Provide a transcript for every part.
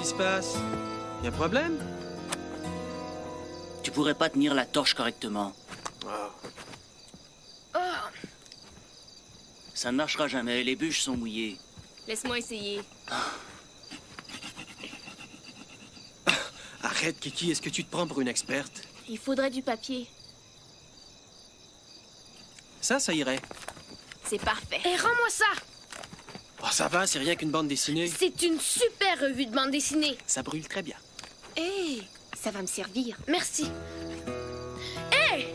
se passe? Y a un problème? Tu pourrais pas tenir la torche correctement. Oh. Ça ne marchera jamais, les bûches sont mouillées. Laisse-moi essayer. Arrête, Kiki, est-ce que tu te prends pour une experte? Il faudrait du papier. Ça irait. C'est parfait. Et rends-moi ça! Oh, ça va, c'est rien qu'une bande dessinée. C'est une super revue de bande dessinée. Ça brûle très bien. Hé, ça va me servir. Merci. Hé!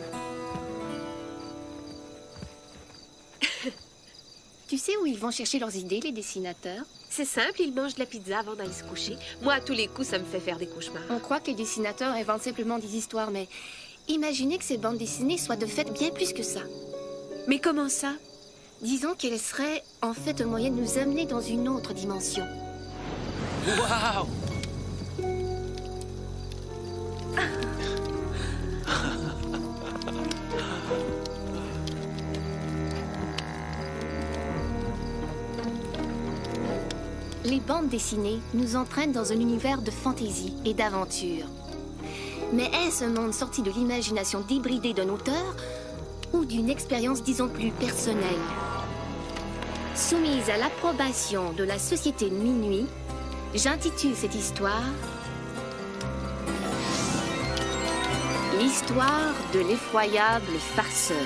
Tu sais où ils vont chercher leurs idées, les dessinateurs? C'est simple, ils mangent de la pizza avant d'aller se coucher. Moi, à tous les coups, ça me fait faire des cauchemars. On croit que les dessinateurs inventent simplement des histoires, mais imaginez que ces bandes dessinées soient de fait bien plus que ça. Mais comment ça? Disons qu'elles seraient en fait un moyen de nous amener dans une autre dimension. Waouh! Les bandes dessinées nous entraînent dans un univers de fantaisie et d'aventure. Mais est-ce un monde sorti de l'imagination débridée d'un auteur ou d'une expérience, disons, plus personnelle? Soumise à l'approbation de la société de minuit, j'intitule cette histoire L'histoire de l'effroyable farceur.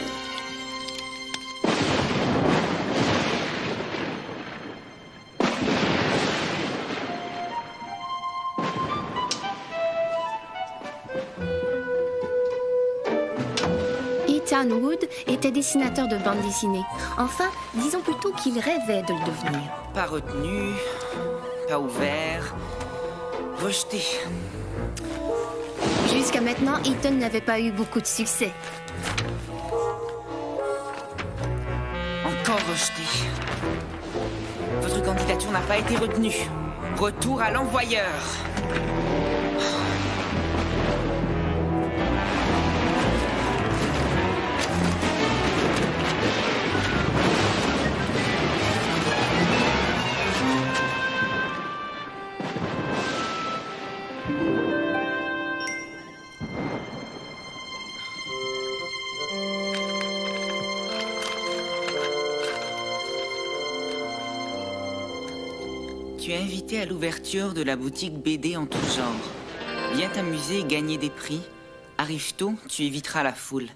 Ethan Wood était dessinateur de bande dessinée. Enfin, disons plutôt qu'il rêvait de le devenir. Pas retenu, pas ouvert, rejeté. Jusqu'à maintenant, Ethan n'avait pas eu beaucoup de succès. Encore rejeté. Votre candidature n'a pas été retenue. Retour à l'envoyeur. Tu es invité à l'ouverture de la boutique BD en tout genre. Viens t'amuser et gagner des prix. Arrive tôt, tu éviteras la foule.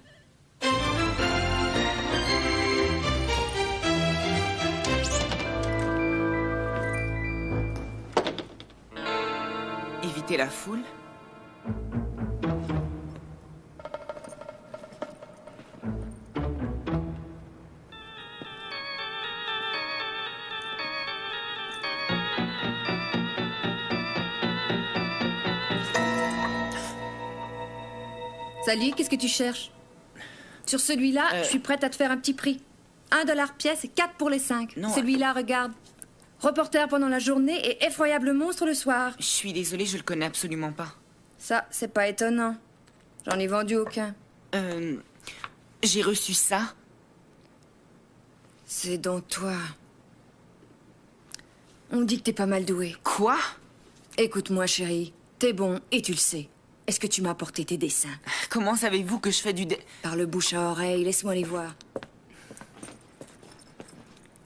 Éviter la foule? Salut, qu'est-ce que tu cherches? Sur celui-là, je suis prête à te faire un petit prix. 1 $ pièce et 4 pour les 5. Non. Celui-là, regarde. Reporter pendant la journée et effroyable monstre le soir. Je suis désolée, je le connais absolument pas. Ça, c'est pas étonnant. J'en ai vendu aucun. J'ai reçu ça. C'est donc toi. On dit que t'es pas mal doué. Quoi? Écoute-moi, chérie. T'es bon et tu le sais. Est-ce que tu m'as apporté tes dessins? Comment savez-vous que je fais du Par le bouche à oreille, laisse-moi les voir.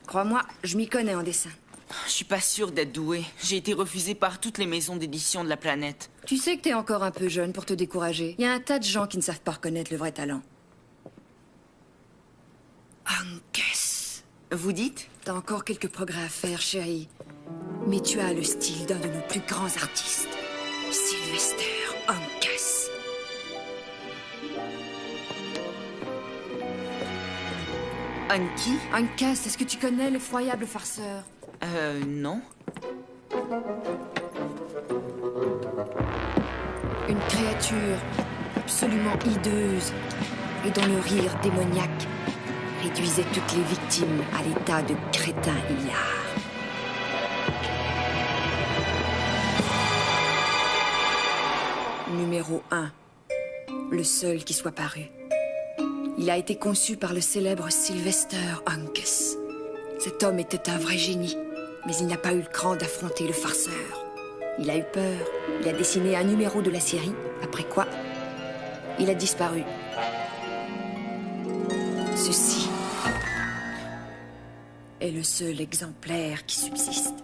Crois-moi, je m'y connais en dessin. Je suis pas sûre d'être douée. J'ai été refusée par toutes les maisons d'édition de la planète. Tu sais que t'es encore un peu jeune pour te décourager. Il y a un tas de gens qui ne savent pas reconnaître le vrai talent. Ankes. Vous dites? T'as encore quelques progrès à faire, chérie. Mais tu as le style d'un de nos plus grands artistes. Sylvester Ankes. Anki? Ankes, est-ce que tu connais l'effroyable farceur? Non. Une créature absolument hideuse et dont le rire démoniaque réduisait toutes les victimes à l'état de crétins hillards. Numéro 1. Le seul qui soit paru. Il a été conçu par le célèbre Sylvester Ankes. Cet homme était un vrai génie, mais il n'a pas eu le cran d'affronter le farceur. Il a eu peur. Il a dessiné un numéro de la série, après quoi, il a disparu. Ceci est le seul exemplaire qui subsiste.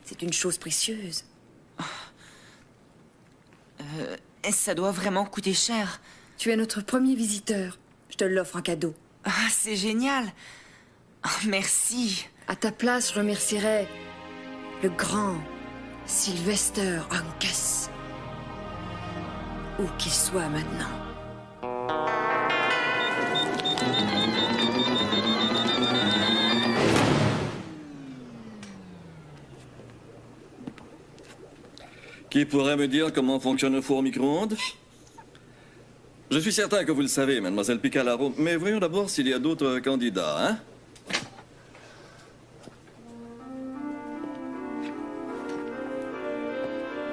C'est une chose précieuse. Ça doit vraiment coûter cher. Tu es notre premier visiteur. Je te l'offre en cadeau. Ah, c'est génial. Oh, merci. À ta place, je remercierais le grand Sylvester Angus. Où qu'il soit maintenant. Qui pourrait me dire comment fonctionne un four micro-ondes? Je suis certain que vous le savez, mademoiselle Picalaro, mais voyons d'abord s'il y a d'autres candidats, hein?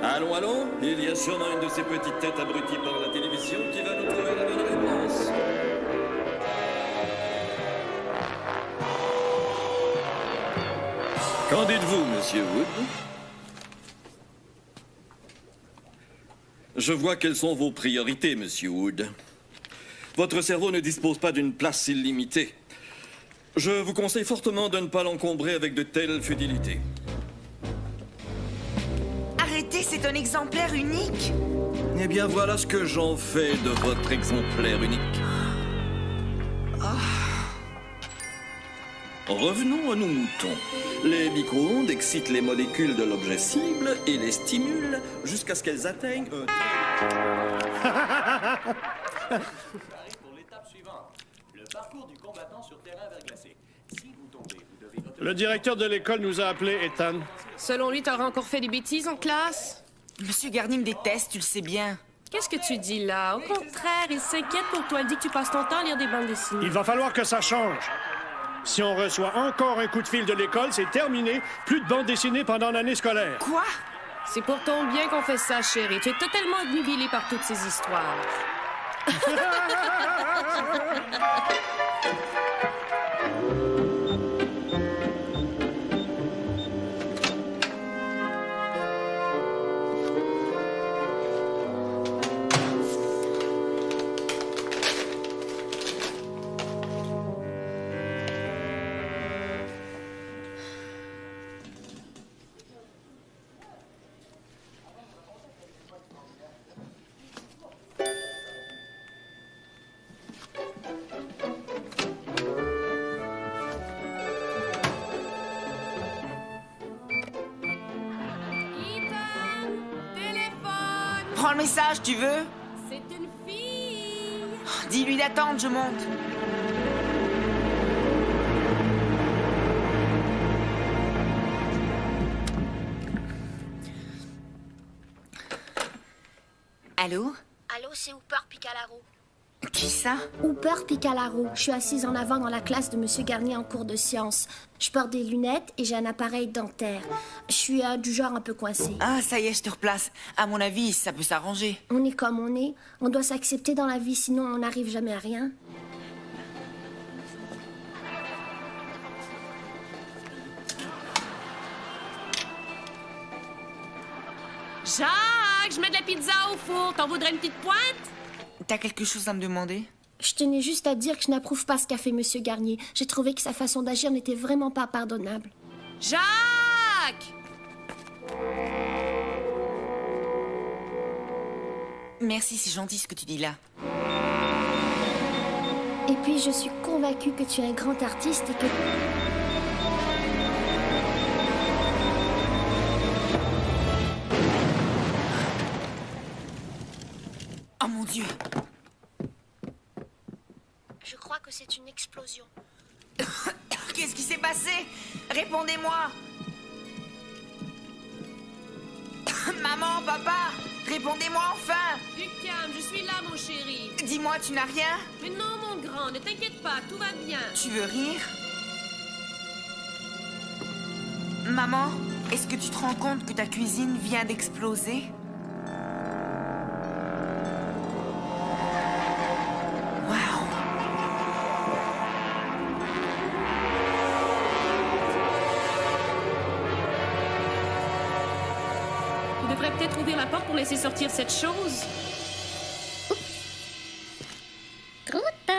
Allons, allons, il y a sûrement une de ces petites têtes abruties par la télévision qui va nous trouver la bonne réponse. Qu'en dites-vous, monsieur Wood? Je vois quelles sont vos priorités, monsieur Wood. Votre cerveau ne dispose pas d'une place illimitée. Je vous conseille fortement de ne pas l'encombrer avec de telles futilités. Arrêtez, c'est un exemplaire unique. Eh bien, voilà ce que j'en fais de votre exemplaire unique. Revenons à nos moutons. Les micro-ondes excitent les molécules de l'objet cible et les stimulent jusqu'à ce qu'elles atteignent un Pour l'étape suivante, le parcours du combattant sur terrain verglacé. Si vous tombez, vous devez noter... Le directeur de l'école nous a appelés, Ethan. Selon lui, t'aurais encore fait des bêtises en classe? Monsieur Garnier me déteste, tu le sais bien. Qu'est-ce que tu dis là? Au contraire, il s'inquiète pour toi. Il dit que tu passes ton temps à lire des bandes dessinées. Il va falloir que ça change. Si on reçoit encore un coup de fil de l'école, c'est terminé. Plus de bande dessinée pendant l'année scolaire. Quoi? C'est pour ton bien qu'on fait ça, chérie. Tu es totalement obnubilée par toutes ces histoires. Prends le message, tu veux? C'est une fille! Dis-lui d'attendre, je monte. Allô? Allô, c'est Hooper Picalaro. Qui ça? Hooper Picalaro. Je suis assise en avant dans la classe de Monsieur Garnier en cours de sciences. Je porte des lunettes et j'ai un appareil dentaire. Je suis du genre un peu coincé. Ah, ça y est, je te replace. À mon avis, ça peut s'arranger. On est comme on est. On doit s'accepter dans la vie, sinon on n'arrive jamais à rien. Jacques, je mets de la pizza au four. T'en voudrais une petite pointe? T'as quelque chose à me demander? Je tenais juste à dire que je n'approuve pas ce qu'a fait Monsieur Garnier. J'ai trouvé que sa façon d'agir n'était vraiment pas pardonnable. Jacques! Merci, c'est gentil ce que tu dis là. Et puis, je suis convaincue que tu es un grand artiste et que... Oh mon Dieu! Je crois que c'est une explosion. Qu'est-ce qui s'est passé? Répondez-moi! Maman, papa! Répondez-moi enfin! Du calme, je suis là, mon chéri. Dis-moi, tu n'as rien? Mais non, mon grand, ne t'inquiète pas, tout va bien. Tu veux rire? Maman, est-ce que tu te rends compte que ta cuisine vient d'exploser? Waouh! devrais peut-être ouvrir la porte pour laisser sortir cette chose. Trop tard.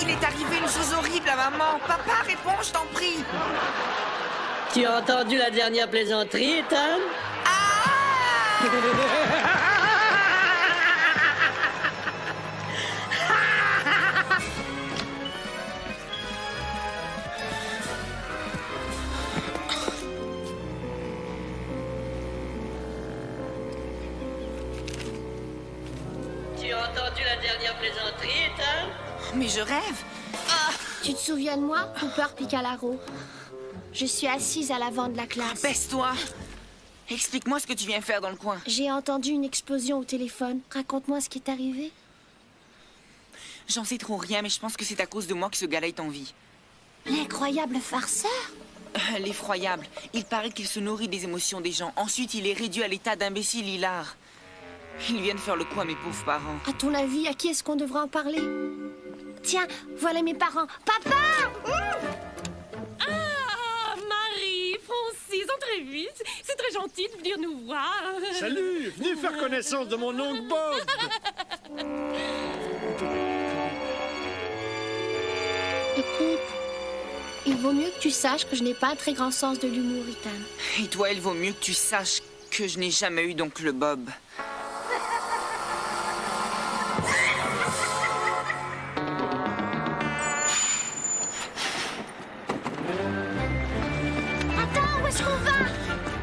Il est arrivé une chose horrible à maman. Papa, réponds, je t'en prie. Tu as entendu la dernière plaisanterie, Ethan? Tu as entendu la dernière plaisanterie, Ethan? Mais je rêve. Tu te souviens de moi, Cooper Picalaro? Je suis assise à l'avant de la classe. Baisse-toi. Explique-moi ce que tu viens faire dans le coin. J'ai entendu une explosion au téléphone. Raconte-moi ce qui est arrivé. J'en sais trop rien, mais je pense que c'est à cause de moi que ce gars-là est en vie. L'incroyable farceur? L'effroyable. Il paraît qu'il se nourrit des émotions des gens. Ensuite, il est réduit à l'état d'imbécile hilar. Il vient de faire le coup à mes pauvres parents. À ton avis, à qui est-ce qu'on devrait en parler? Tiens, voilà mes parents. Papa! Ah, Marie, Francis, entrez vite. C'est très gentil de venir nous voir. Salut, venez faire connaissance de mon oncle Bob. Écoute, il vaut mieux que tu saches que je n'ai pas un très grand sens de l'humour, Ethan. Et toi, il vaut mieux que tu saches que je n'ai jamais eu d'oncle Bob. Attends, où est-ce qu'on va?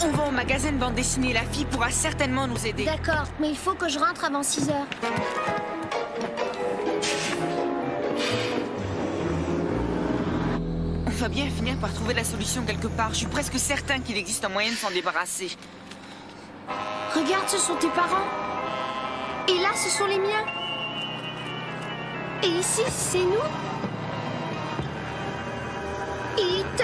On va au magasin de bande dessinée. La fille pourra certainement nous aider. D'accord, mais il faut que je rentre avant 6 heures. On va bien finir par trouver la solution quelque part. Je suis presque certain qu'il existe un moyen de s'en débarrasser. Regarde, ce sont tes parents. Et là, ce sont les miens. Et ici, c'est nous. Ethan!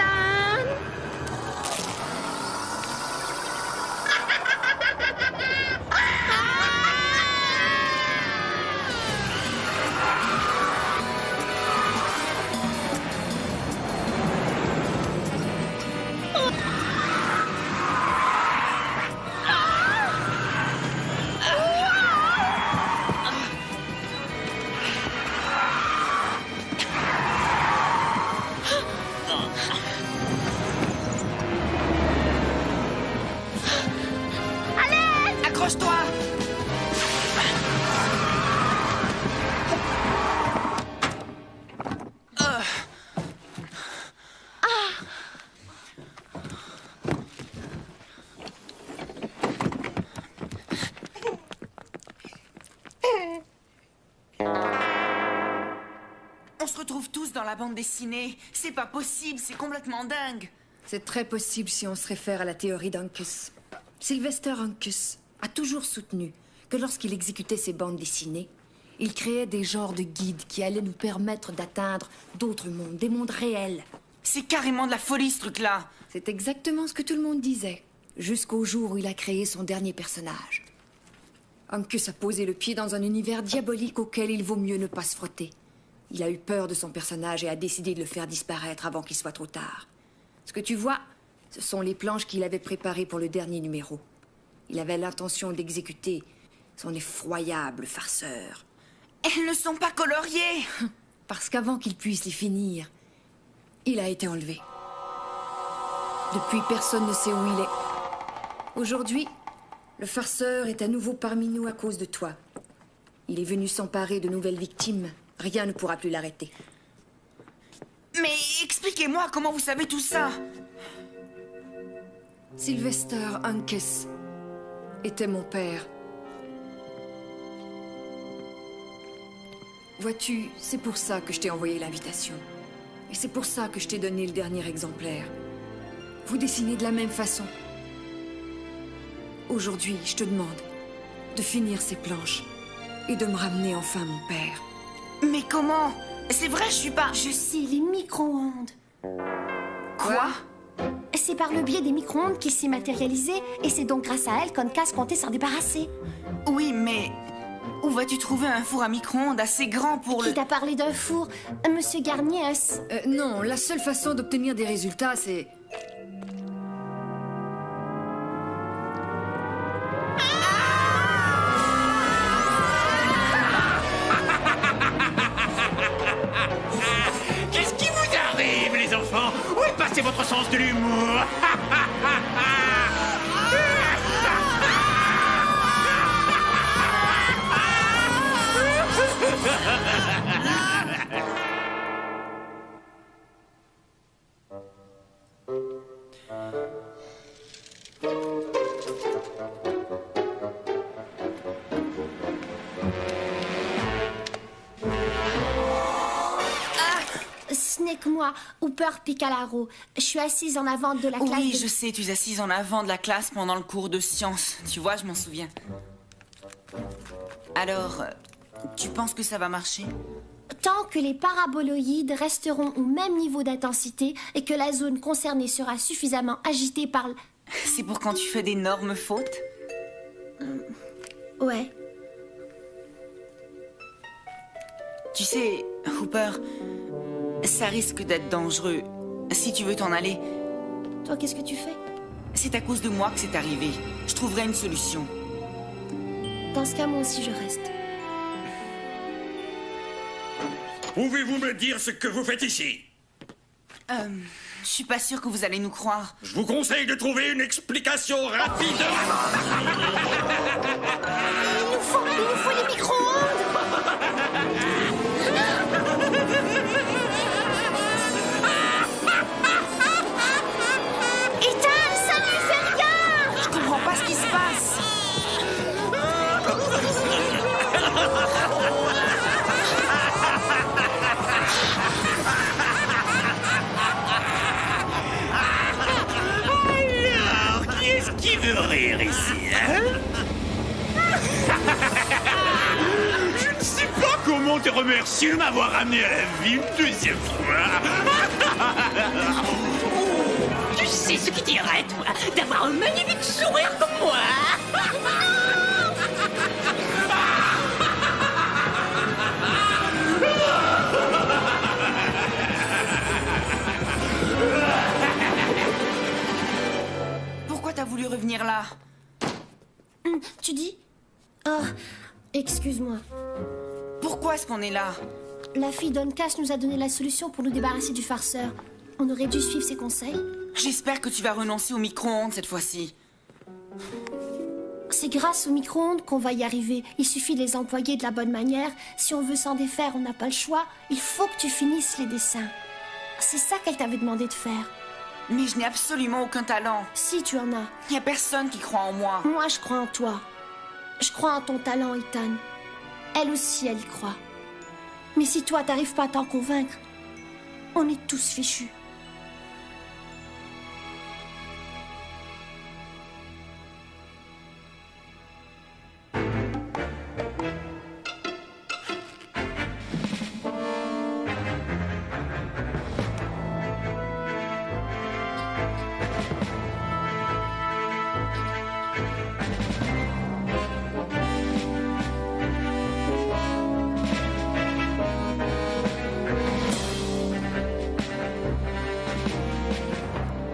Accroche-toi! On se retrouve tous dans la bande dessinée. C'est pas possible, c'est complètement dingue. C'est très possible si on se réfère à la théorie d'Uncus. Sylvester Uncus a toujours soutenu que lorsqu'il exécutait ses bandes dessinées, il créait des genres de guides qui allaient nous permettre d'atteindre d'autres mondes, des mondes réels. C'est carrément de la folie, ce truc-là. C'est exactement ce que tout le monde disait, jusqu'au jour où il a créé son dernier personnage. Uncus a posé le pied dans un univers diabolique auquel il vaut mieux ne pas se frotter. Il a eu peur de son personnage et a décidé de le faire disparaître avant qu'il soit trop tard. Ce que tu vois, ce sont les planches qu'il avait préparées pour le dernier numéro. Il avait l'intention d'exécuter son effroyable farceur. Elles ne sont pas coloriées. Parce qu'avant qu'il puisse les finir, il a été enlevé. Depuis, personne ne sait où il est. Aujourd'hui, le farceur est à nouveau parmi nous à cause de toi. Il est venu s'emparer de nouvelles victimes. Rien ne pourra plus l'arrêter. Mais expliquez-moi comment vous savez tout ça. Sylvester Uncus était mon père. Vois-tu, c'est pour ça que je t'ai envoyé l'invitation. Et c'est pour ça que je t'ai donné le dernier exemplaire. Vous dessinez de la même façon. Aujourd'hui, je te demande de finir ces planches et de me ramener enfin mon père. Mais comment? C'est vrai, je suis pas... Je sais, les micro-ondes. Quoi? C'est par le biais des micro-ondes qu'il s'est matérialisé, et c'est donc grâce à elle qu'Oncas comptait s'en débarrasser. Oui, mais où vas-tu trouver un four à micro-ondes assez grand pour Qui t'a parlé d'un four? Monsieur Garnier, non, la seule façon d'obtenir des résultats, c'est... Qu'est-ce qui vous arrive, les enfants? Où est passé votre sens de l'humour? Ce n'est que moi, Hooper Picalaro. Je suis assise en avant de la classe. Oui, je sais, tu es assise en avant de la classe pendant le cours de sciences. Tu vois, je m'en souviens. Alors, tu penses que ça va marcher? Tant que les paraboloïdes resteront au même niveau d'intensité et que la zone concernée sera suffisamment agitée par l... C'est pour quand tu fais d'énormes fautes? Ouais. Tu sais, Hooper, ça risque d'être dangereux. Si tu veux t'en aller... Toi, qu'est-ce que tu fais? C'est à cause de moi que c'est arrivé. Je trouverai une solution. Dans ce cas, moi aussi, je reste. Pouvez-vous me dire ce que vous faites ici? Je suis pas sûre que vous allez nous croire. Je vous conseille de trouver une explication rapide. Il nous faut les micro-ondes. Ethan, ça ne lui fait rien. Je comprends pas ce qui se passe. Alors, qui est-ce qui veut rire ici, hein? Je ne sais pas comment te remercier de m'avoir amené à la vie une deuxième fois. Tu sais ce qui dirait, toi, d'avoir un magnifique sourire comme moi? Pourquoi t'as voulu revenir là? Tu dis? Oh, excuse-moi. Pourquoi est-ce qu'on est là? La fille d'Oncas nous a donné la solution pour nous débarrasser du farceur. On aurait dû suivre ses conseils. J'espère que tu vas renoncer au micro-ondes cette fois-ci. C'est grâce aux micro-ondes qu'on va y arriver. Il suffit de les employer de la bonne manière. Si on veut s'en défaire, on n'a pas le choix. Il faut que tu finisses les dessins. C'est ça qu'elle t'avait demandé de faire. Mais je n'ai absolument aucun talent. Si, tu en as. Il n'y a personne qui croit en moi. Moi, je crois en toi. Je crois en ton talent, Ethan. Elle aussi, elle y croit. Mais si toi, t'arrives pas à t'en convaincre, on est tous fichus.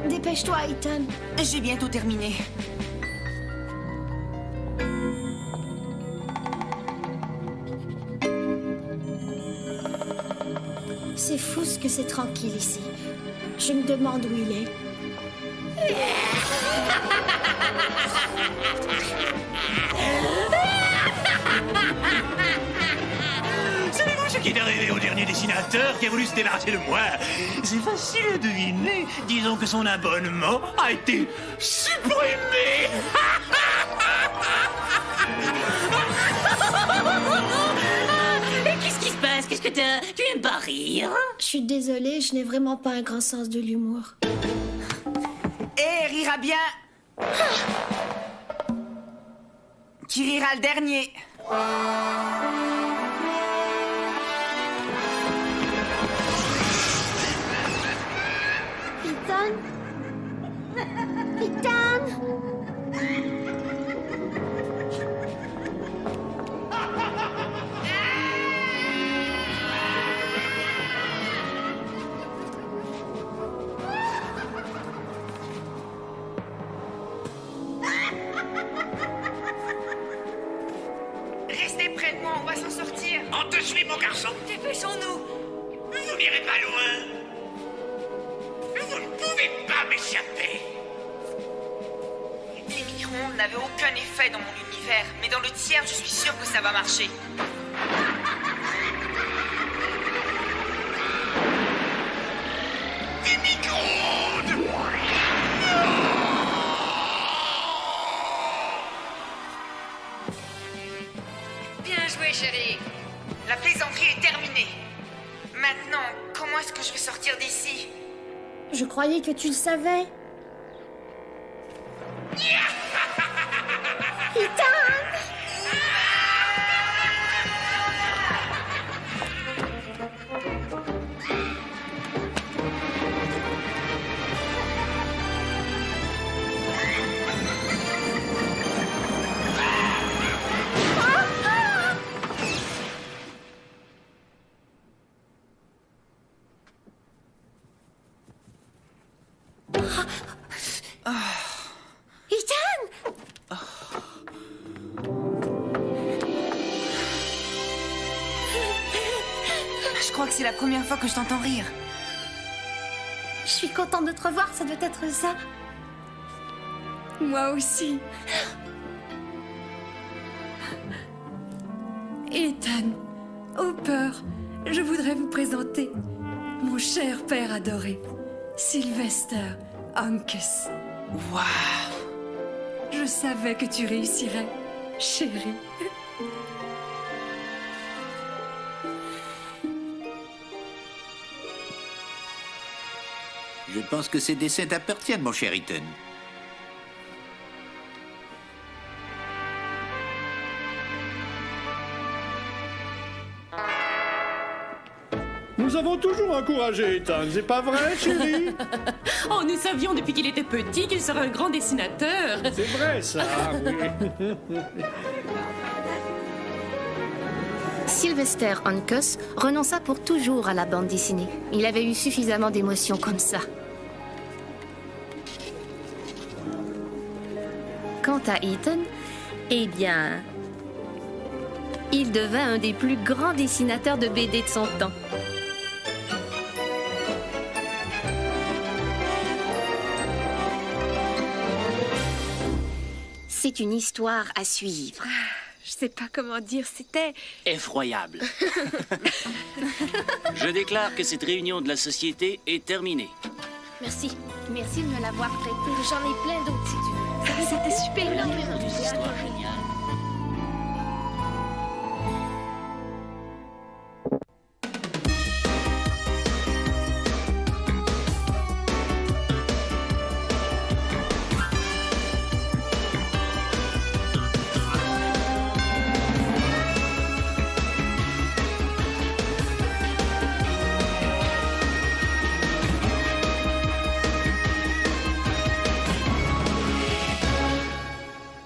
Dépêche-toi, Ethan. J'ai bientôt terminé. C'est fou ce que c'est tranquille ici. Je me demande où il est. Savez-vous ce qui est arrivé au dernier dessinateur qui a voulu se débarrasser de moi? C'est facile à deviner. Disons que son abonnement a été supprimé. Qu'est-ce qui se passe? Qu'est-ce que t'as? Tu aimes pas rire? Je suis désolée, je n'ai vraiment pas un grand sens de l'humour. Eh, rira bien. Qui rira le dernier? Ethan? Ethan! Restez près de moi, on va s'en sortir. On te suit, mon garçon. Dépêchons-nous. Vous n'irez pas loin. Vous ne pouvez pas m'échapper. Les micro-ondes n'avaient aucun effet dans mon univers, mais dans le tiers, je suis sûre que ça va marcher. Des micro-ondes. Bien joué, chérie. La plaisanterie est terminée. Maintenant, comment est-ce que je vais sortir d'ici? Je croyais que tu le savais. Ethan! Je crois que c'est la première fois que je t'entends rire. Je suis contente de te revoir, ça doit être ça. Moi aussi. Ethan, Hopper, je voudrais vous présenter mon cher père adoré, Sylvester Uncus. Waouh! Je savais que tu réussirais, chérie. Je pense que ces dessins t'appartiennent, mon cher Ethan. Nous avons toujours encouragé Ethan, c'est pas vrai, chérie? Oh, nous savions depuis qu'il était petit qu'il serait un grand dessinateur. C'est vrai, ça, oui. Sylvester Uncus renonça pour toujours à la bande dessinée. Il avait eu suffisamment d'émotions comme ça. Quant à Ethan, eh bien, il devint un des plus grands dessinateurs de BD de son temps. C'est une histoire à suivre. Je sais pas comment dire, c'était... Effroyable. Je déclare que cette réunion de la société est terminée. Merci. Merci de me l'avoir prêté. J'en ai plein d'autres si tu veux. C'était super bien. Des histoires géniales.